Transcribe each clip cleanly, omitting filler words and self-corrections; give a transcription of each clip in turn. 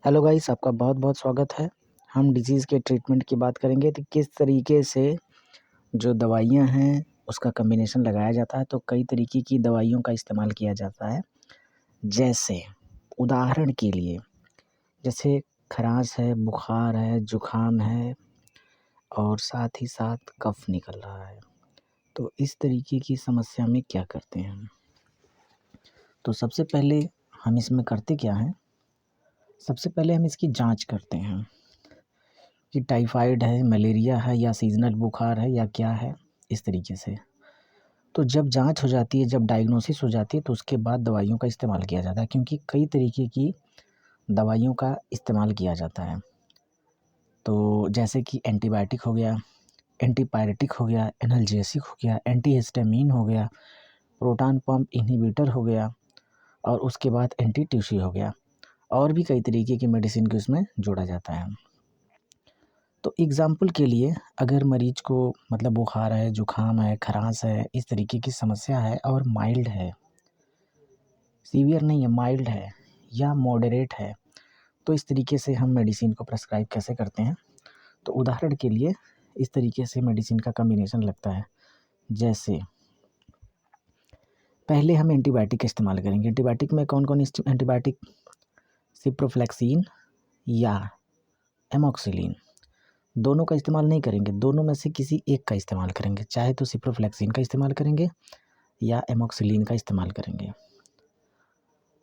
Hello guys, आपका बहुत बहुत स्वागत है। हम डिजीज़ के ट्रीटमेंट की बात करेंगे तो किस तरीके से जो दवाइयाँ हैं उसका कॉम्बिनेशन लगाया जाता है। तो कई तरीके की दवाइयों का इस्तेमाल किया जाता है। जैसे उदाहरण के लिए जैसे खराश है, बुखार है, जुकाम है और साथ ही साथ कफ निकल रहा है। तो इस तरीके की समस्या में क्या करते हैं हम? तो सबसे पहले हम इसमें करते क्या हैं, सबसे पहले हम इसकी जाँच करते हैं कि टाइफाइड है, मलेरिया है या सीज़नल बुखार है या क्या है, इस तरीके से। तो जब जाँच हो जाती है, जब डायग्नोसिस हो जाती है तो उसके बाद दवाइयों का इस्तेमाल किया जाता है, क्योंकि कई तरीके की दवाइयों का इस्तेमाल किया जाता है। तो जैसे कि एंटीबायोटिक हो गया, एंटीपायरेटिक हो गया, एनाल्जेसिक हो गया, एंटीहिस्टामिन हो गया, प्रोटॉन पंप इन्हिबिटर हो गया और उसके बाद एंटी ट्यूसी हो गया, और भी कई तरीके की मेडिसिन को इसमें जोड़ा जाता है। तो एग्ज़ाम्पल के लिए अगर मरीज़ को मतलब बुखार है, जुकाम है, खराश है, इस तरीके की समस्या है और माइल्ड है, सीवियर नहीं है, माइल्ड है या मॉडरेट है, तो इस तरीके से हम मेडिसिन को प्रेस्क्राइब कैसे करते हैं। तो उदाहरण के लिए इस तरीके से मेडिसिन का कॉम्बिनेशन लगता है। जैसे पहले हम एंटीबायोटिक का इस्तेमाल करेंगे। एंटीबायोटिक में कौन-कौन एंटीबायोटिक, सिप्रोफ्लेक्सिन या एमॉक्सिलिन, दोनों का इस्तेमाल नहीं करेंगे, दोनों में से किसी एक का इस्तेमाल करेंगे। चाहे तो सिप्रोफ्लेक्सिन का इस्तेमाल करेंगे या एमॉक्सिलिन का इस्तेमाल करेंगे।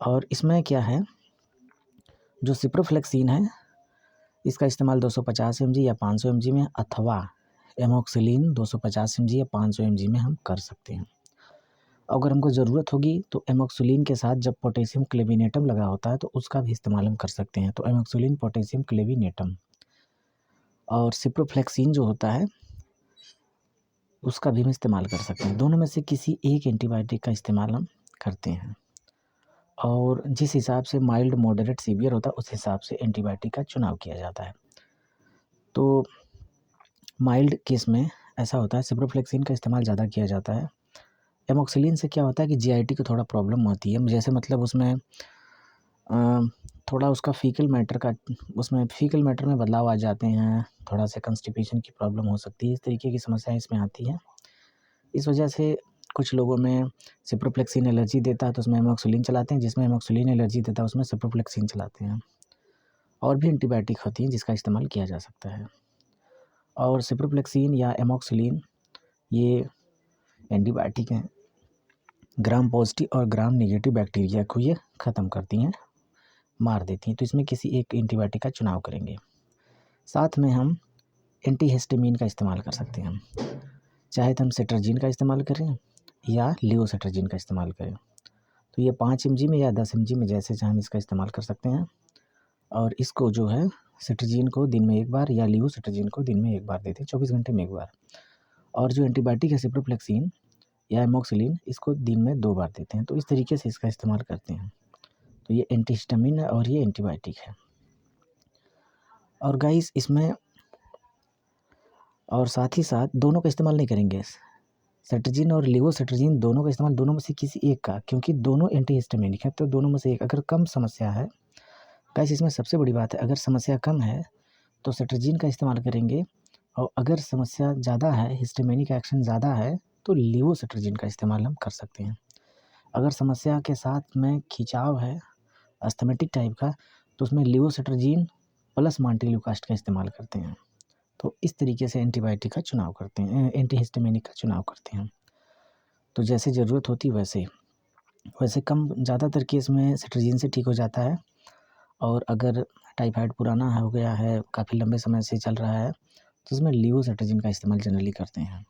और इसमें क्या है, जो सिप्रोफ्लेक्सिन है इसका इस्तेमाल 250 mg या 500 mg में, अथवा एमॉक्सिलिन 250 mg या 500 mg में हम कर सकते हैं। अगर हमको ज़रूरत होगी तो एमॉक्सिलिन के साथ जब पोटेशियम क्लेविनेटम लगा होता है तो उसका भी इस्तेमाल हम कर सकते हैं। तो एमॉक्सिलिन पोटेशियम क्लेविनेटम और सिप्रोफ्लेक्सिन जो होता है उसका भी हम इस्तेमाल कर सकते हैं। दोनों में से किसी एक एंटीबायोटिक का इस्तेमाल हम करते हैं और जिस हिसाब से माइल्ड, मॉडरेट, सीवियर होता है उस हिसाब से एंटीबायोटिक का चुनाव किया जाता है। तो माइल्ड केस में ऐसा होता है, सिप्रोफ्लेक्सिन का इस्तेमाल ज़्यादा किया जाता है। एमॉक्सिलिन से क्या होता है कि जीआईटी को थोड़ा प्रॉब्लम होती है, जैसे मतलब उसमें थोड़ा उसका उसमें फीकल मैटर में बदलाव आ जाते हैं, थोड़ा सा कंस्टिपेशन की प्रॉब्लम हो सकती है, इस तरीके की समस्याएं इसमें आती हैं। इस वजह से कुछ लोगों में सिप्रोफ्लेक्सिन एलर्जी देता है तो उसमें एमॉक्सिलिन चलाते हैं, जिसमें एमॉक्सिलिन एलर्जी देता है उसमें सिप्रोफ्लेक्सिन चलाते हैं। और भी एंटीबायोटिक होती हैं जिसका इस्तेमाल किया जा सकता है। और सिप्रोफ्लेक्सिन या एमॉक्सिलिन ये एंटीबायोटिक हैं, ग्राम पॉजिटिव और ग्राम नेगेटिव बैक्टीरिया को ये ख़त्म करती हैं, मार देती हैं। तो इसमें किसी एक एंटीबायोटिक का चुनाव करेंगे। साथ में हम एंटीहिस्टामिन का इस्तेमाल कर सकते हैं, चाहे तो हम सेट्राजिन का इस्तेमाल करें या लियोसेट्राजिन का इस्तेमाल करें। तो ये 5 mg में या 10 mg में जैसे चाहे हम इसका इस्तेमाल कर सकते हैं। और इसको जो है सेट्राजिन को दिन में एक बार या लियोसेट्राजिन को दिन में एक बार देते हैं, 24 घंटे में एक बार। और जो एंटीबायोटिक है सिप्रोफ्लेक्सिन या एमॉक्सिलिन, इसको दिन में 2 बार देते हैं। तो इस तरीके से इसका इस्तेमाल करते हैं। तो ये एंटीहिस्टामिन है और ये एंटीबायोटिक है। और गाइस इसमें और साथ ही साथ दोनों का इस्तेमाल नहीं करेंगे, सेट्राजिन और लिवोसेट्राजिन दोनों का इस्तेमाल, दोनों में से किसी एक का, क्योंकि दोनों एंटीहिस्टामिनिक है। तो दोनों में से एक, अगर कम समस्या है गाइस, इसमें सबसे बड़ी बात है, अगर समस्या कम है तो सेट्राजिन का इस्तेमाल करेंगे, और अगर समस्या ज़्यादा है, हिस्टामिनिक एक्शन ज़्यादा है, तो लिवोसेट्राजिन का इस्तेमाल हम कर सकते हैं। अगर समस्या के साथ में खिंचाव है, अस्थमैटिक टाइप का, तो उसमें लिवोसेट्राजिन प्लस मांटिल्यूकास्ट का इस्तेमाल करते हैं। तो इस तरीके से एंटीबायोटिक का चुनाव करते हैं, एंटीहिस्टामिनिक का चुनाव करते हैं। तो जैसे ज़रूरत होती वैसे कम ज़्यादातर केस में सेट्राजिन से ठीक हो जाता है। और अगर टाइफाइड पुराना हो गया है, काफ़ी लंबे समय से चल रहा है, तो उसमें लिवोसेट्राजिन का इस्तेमाल जनरली करते हैं।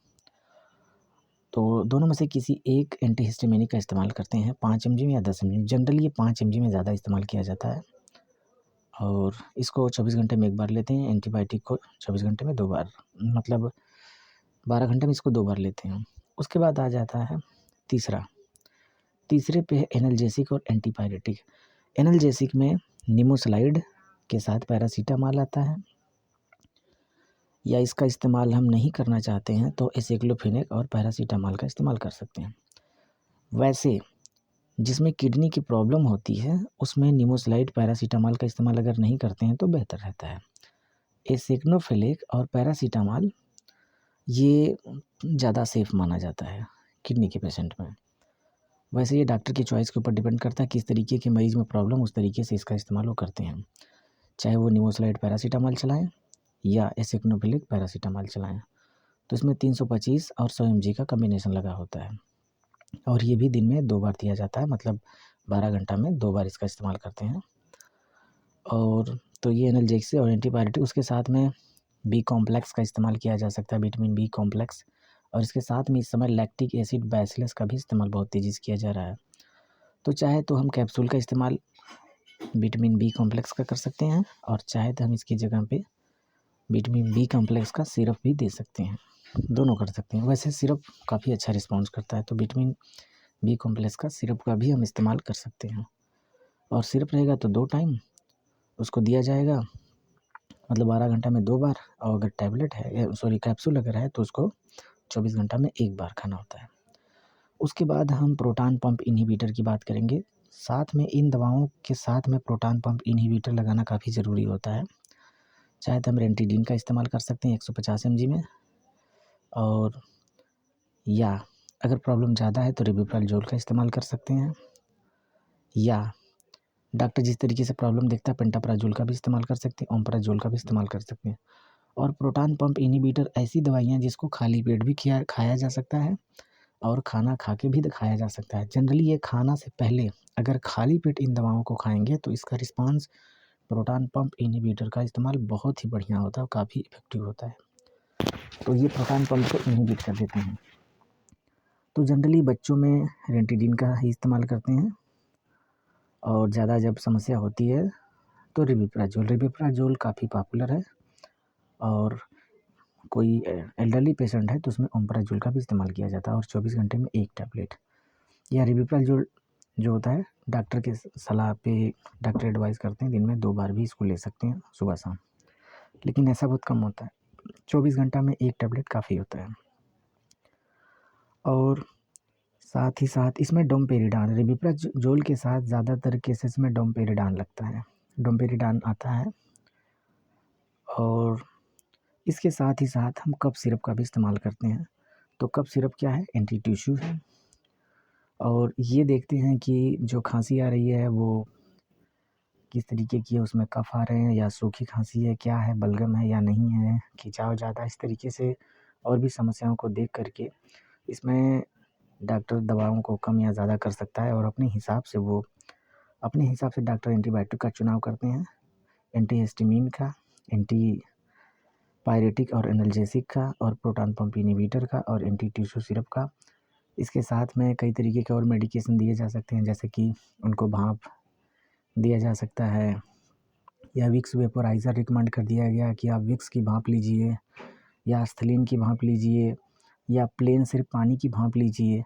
तो दोनों में से किसी एक एंटीहिस्टामिनिक का इस्तेमाल करते हैं, 5 mg में या 10 mg में। जनरली ये 5 mg में ज़्यादा इस्तेमाल किया जाता है और इसको 24 घंटे में एक बार लेते हैं। एंटीबायोटिक को 24 घंटे में 2 बार, मतलब 12 घंटे में इसको 2 बार लेते हैं। उसके बाद आ जाता है तीसरे पे है एनाल्जेसिक और एंटीपायरेटिक। एनाल्जेसिक में निमोसलाइड के साथ पैरासीटामॉल आता है, या इसका इस्तेमाल हम नहीं करना चाहते हैं तो एसिक्लोफेनेक और पैरासीटामॉल का इस्तेमाल कर सकते हैं। वैसे जिसमें किडनी की प्रॉब्लम होती है उसमें निमोसलाइड पैरासीटामॉल का इस्तेमाल अगर नहीं करते हैं तो बेहतर रहता है। एसिग्नोफिलिक और पैरासीटामॉल ये ज़्यादा सेफ़ माना जाता है किडनी के पेशेंट में। वैसे ये डॉक्टर की चॉइस के ऊपर डिपेंड करता है, किस तरीके के मरीज़ में प्रॉब्लम उस तरीके से इसका इस्तेमाल वो करते हैं। चाहे वो निमोसलाइड पैरासीटामॉल चलाएँ या एसिग्नोफिलिक पैरासीटामॉल चलाएँ। तो इसमें 325 और 100 mg का कॉम्बिनेशन लगा होता है और ये भी दिन में 2 बार दिया जाता है, मतलब 12 घंटा में 2 बार इसका इस्तेमाल करते हैं। और तो ये एनाल्जेसिक और एंटीपायरेटिक, उसके साथ में बी कॉम्प्लेक्स का इस्तेमाल किया जा सकता है, विटामिन बी कॉम्प्लेक्स। और इसके साथ में इस समय लैक्टिक एसिड बैसिलस का भी इस्तेमाल बहुत तेज़ी से किया जा रहा है। तो चाहे तो हम कैप्सूल का इस्तेमाल विटामिन बी कॉम्प्लेक्स का कर सकते हैं और चाहे तो हम इसकी जगह पे विटामिन बी कॉम्प्लेक्स का सिरप भी दे सकते हैं, दोनों कर सकते हैं। वैसे सिरप काफ़ी अच्छा रिस्पॉन्स करता है, तो विटामिन बी कॉम्प्लेक्स का सिरप का भी हम इस्तेमाल कर सकते हैं। और सिरप रहेगा तो 2 टाइम उसको दिया जाएगा, मतलब 12 घंटा में 2 बार। और अगर टैबलेट है सॉरी कैप्सूल अगर है तो उसको 24 घंटा में 1 बार खाना होता है। उसके बाद हम प्रोटॉन पंप इन्हिबिटर की बात करेंगे। साथ में इन दवाओं के साथ में प्रोटॉन पंप इन्हिबिटर लगाना काफ़ी ज़रूरी होता है। चाहे तो हम रेंटिडीन का इस्तेमाल कर सकते हैं 150 mg में, और या अगर प्रॉब्लम ज़्यादा है तो रिब्यूप्राजोल का इस्तेमाल कर सकते हैं, या डॉक्टर जिस तरीके से प्रॉब्लम देखता है पेंटाप्राजोल का भी इस्तेमाल कर सकते हैं, ओमप्राजोल का भी इस्तेमाल कर सकते हैं। और प्रोटॉन पंप इन्हिबिटर ऐसी दवाइयाँ जिसको खाली पेट भी खाया जा सकता है और खाना खा के भी खाया जा सकता है। जनरली ये खाना से पहले अगर खाली पेट इन दवाओं को खाएंगे तो इसका रिस्पांस प्रोटॉन पंप इन्हिबिटर का इस्तेमाल बहुत ही बढ़िया होता है और काफ़ी इफेक्टिव होता है। तो ये प्रोटॉन पंप को इन्हिबिट कर देते हैं। तो जनरली बच्चों में रेंटिडीन का ही इस्तेमाल करते हैं, और ज़्यादा जब समस्या होती है तो रिब्यूप्राजोल काफ़ी पॉपुलर है। और कोई एल्डरली पेशेंट है तो उसमें ओमप्राजोल का भी इस्तेमाल किया जाता है, और 24 घंटे में 1 टैबलेट। या रिब्यूप्राजोल जो होता है डॉक्टर के सलाह पे डॉक्टर एडवाइस करते हैं दिन में 2 बार भी इसको ले सकते हैं, सुबह शाम। लेकिन ऐसा बहुत कम होता है, 24 घंटा में 1 टैबलेट काफ़ी होता है। और साथ ही साथ इसमें डोमपेरिडान, रिब्यूप्राजोल के साथ ज़्यादातर केसेस में डोमपेरिडान लगता है, डोमपेरिडान आता है। और इसके साथ ही साथ हम कफ सिरप का भी इस्तेमाल करते हैं। तो कफ सिरप क्या है? एंटी टिश्यू है, और ये देखते हैं कि जो खांसी आ रही है वो किस तरीके की है, उसमें कफ आ रहे हैं या सूखी खांसी है, क्या है, बलगम है या नहीं है, खिंचाव ज़्यादा, इस तरीके से और भी समस्याओं को देख करके इसमें डॉक्टर दवाओं को कम या ज़्यादा कर सकता है। और अपने हिसाब से डॉक्टर एंटीबायोटिक का चुनाव करते हैं, एंटीहिस्टामिन का, एंटी पायरेटिक और एनाल्जेसिक का, और प्रोटॉन पंप इन्हिबिटर का, और एंटी टिश्यू सिरप का। इसके साथ में कई तरीके के और मेडिकेशन दिए जा सकते हैं, जैसे कि उनको भाप दिया जा सकता है, या विक्स वेपोराइज़र रिकमेंड कर दिया गया कि आप विक्स की भाप लीजिए, या एस्थलीन की भाप लीजिए, या प्लेन सिर्फ पानी की भाप लीजिए।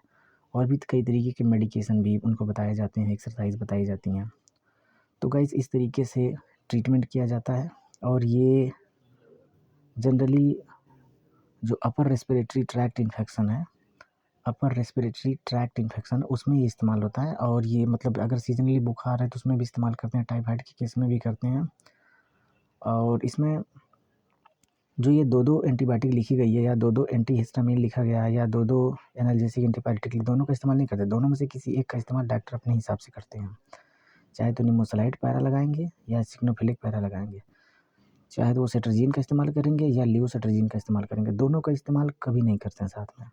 और भी कई तरीके के मेडिकेशन भी उनको बताए जाते हैं, एक्सरसाइज बताई जाती हैं। तो गाइस इस तरीके से ट्रीटमेंट किया जाता है। और ये जनरली जो अपर रेस्पिरेटरी ट्रैक्ट इन्फेक्शन उसमें ये इस्तेमाल होता है। और ये मतलब अगर सीजनली बुखार है तो उसमें भी इस्तेमाल करते हैं, टाइफाइड के केस में भी करते हैं। और इसमें जो ये 2-2 एंटीबायोटिक लिखी गई है, या 2-2 एंटीहिस्टामिन लिखा गया है, या 2-2 एनाल्जेसिक एंटीपायरेटिक, दोनों का इस्तेमाल नहीं करते। दोनों में से किसी एक का इस्तेमाल डॉक्टर अपने हिसाब से करते हैं। चाहे तो निमोसलाइड पैरा लगाएंगे या सिग्नोफिलिक पैरा लगाएंगे, चाहे तो वो सेट्राजिन का इस्तेमाल करेंगे या लियोसेट्राजिन का इस्तेमाल करेंगे, दोनों का इस्तेमाल कभी नहीं करते हैं साथ में।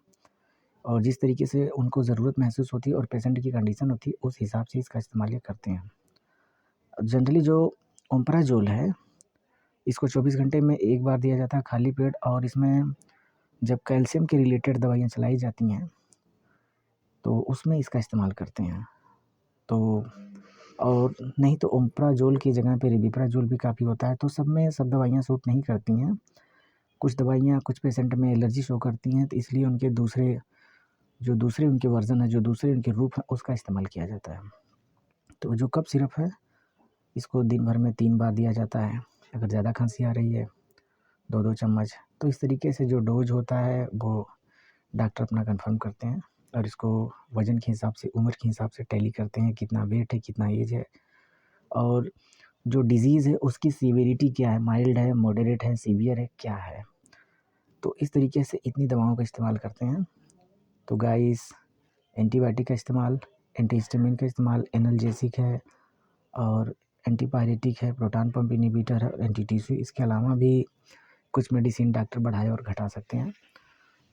और जिस तरीके से उनको ज़रूरत महसूस होती है और पेशेंट की कंडीशन होती है उस हिसाब से इसका इस्तेमाल ये करते हैं। जनरली जो ओमप्राजोल है इसको 24 घंटे में 1 बार दिया जाता है खाली पेट। और इसमें जब कैल्शियम के रिलेटेड दवाइयाँ चलाई जाती हैं तो उसमें इसका इस्तेमाल करते हैं। तो और नहीं तो ओमप्राजोल की जगह पे रिब्यूप्राजोल भी काफ़ी होता है। तो सब में सब दवाइयाँ सूट नहीं करती हैं। कुछ दवाइयाँ कुछ पेशेंट में एलर्जी शो करती हैं, तो इसलिए उनके दूसरे उनके वर्ज़न है, जो दूसरे उनके रूप हैं, उसका इस्तेमाल किया जाता है। तो जो कफ सिरप है इसको दिन भर में 3 बार दिया जाता है। अगर ज़्यादा खांसी आ रही है 2-2 चम्मच। तो इस तरीके से जो डोज़ होता है वो डॉक्टर अपना कन्फर्म करते हैं। और इसको वज़न के हिसाब से, उम्र के हिसाब से टैली करते हैं, कितना वेट है, कितना एज है, और जो डिज़ीज़ है उसकी सीवियरिटी क्या है, माइल्ड है, मॉडरेट है, सीवियर है, क्या है। तो इस तरीके से इतनी दवाओं का इस्तेमाल करते हैं। तो गाइस, एंटीबायोटिक का इस्तेमाल, एंटीहिस्टामिन का इस्तेमाल, एनाल्जेसिक है और एंटीपायरेटिक है, प्रोटॉन पंप इन्हिबिटर है और एंटी टीसी। इसके अलावा भी कुछ मेडिसिन डॉक्टर बढ़ा और घटा सकते हैं।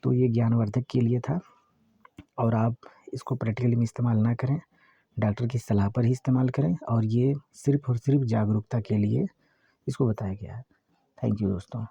तो ये ज्ञानवर्धक के लिए था, और आप इसको प्रैक्टिकली में इस्तेमाल ना करें, डॉक्टर की सलाह पर ही इस्तेमाल करें, और ये सिर्फ़ और सिर्फ़ जागरूकता के लिए इसको बताया गया है। थैंक यू दोस्तों।